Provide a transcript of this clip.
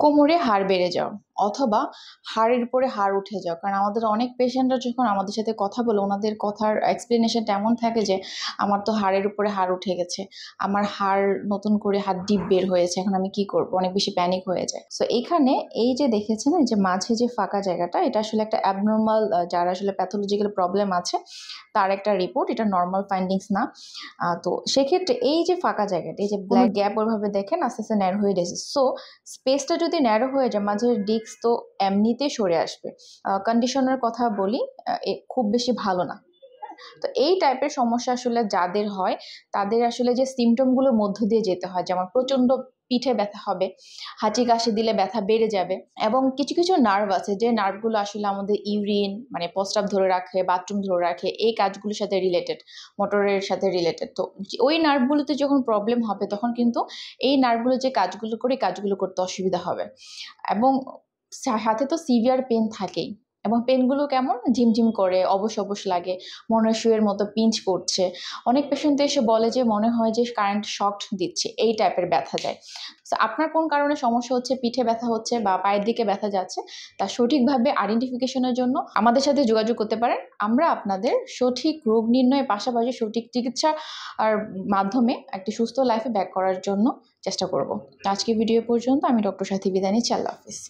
কোমরে হাড় বেড়ে যাওয়া অথবা হাড়ের উপরে হাড় উঠে যাওয়া। কারণ আমাদের অনেক পেশেন্টরা যখন আমাদের সাথে কথা বলে, ওনাদের কথার এক্সপ্লেনেশনটা এমন থাকে যে আমার তো হাড়ের উপরে হাড় উঠে গেছে, আমার হাড় নতুন করে ডিপ বের হয়েছে, এখন আমি কি করব, অনেক বেশি প্যানিক হয়ে যায়। সো এইখানে এই যে দেখেছেন যে মাঝে যে ফাঁকা জায়গাটা, এটা আসলে একটা অ্যাবনর্মাল, যারা আসলে প্যাথোলজিক্যাল প্রবলেম আছে তার একটা রিপোর্ট, এটা নর্মাল ফাইন্ডিংস না। তো সেক্ষেত্রে এই যে ফাঁকা জায়গাটা, এই যে ব্ল্যাক গ্যাপ ওইভাবে দেখেন আস্তে আস্তে ন্যারো হয়ে গেছে। সো স্পেসটা যদি ন্যারো হয়ে যায়, মাঝের ডিস্ক তো এমনিতে সরে আসবে। কন্ডিশনের কথা বলি, খুব বেশি ভালো না। তো এই টাইপের সমস্যা আসলে যাদের হয় তাদের আসলে যে সিমটমগুলোর মধ্য দিয়ে যেতে হয়, যেমন প্রচণ্ড পিঠে ব্যথা হবে, হাঁচি কাশি দিলে ব্যথা বেড়ে যাবে, এবং কিছু কিছু নার্ভ আছে যে নার্ভগুলো আসলে আমাদের ইউরিন মানে প্রস্রাব ধরে রাখে, বাথরুম ধরে রাখে, এই কাজগুলোর সাথে রিলেটেড, মোটরের সাথে রিলেটেড। তো ওই নার্ভগুলোতে যখন প্রবলেম হবে তখন কিন্তু এই নার্ভগুলো যে কাজগুলো করে কাজগুলো করতে অসুবিধা হবে, এবং সাথে তো সিভিয়ার পেন থাকেই। এবং পেনগুলো কেমন ঝিমঝিম করে, অবশ অবশ লাগে, মনে হয় শুয়ের মতো পিঞ্চ করছে। অনেক পেশেন্ট এসে বলে যে মনে হয় যে কারেন্ট শক দিচ্ছে, এই টাইপের ব্যথা যায়। তো আপনার কোন কারণে সমস্যা হচ্ছে, পিঠে ব্যথা হচ্ছে বা পায়ের দিকে ব্যথা যাচ্ছে, তা সঠিকভাবে আইডেন্টিফিকেশনের জন্য আমাদের সাথে যোগাযোগ করতে পারেন। আমরা আপনাদের সঠিক রোগ নির্ণয়ের পাশাপাশি সঠিক চিকিৎসা আর মাধ্যমে একটি সুস্থ লাইফে ব্যাক করার জন্য চেষ্টা করব। আজকে ভিডিও পর্যন্ত। আমি ডক্টর সাথী বিদায় নিচ্ছি। আল্লাহ হাফিজ।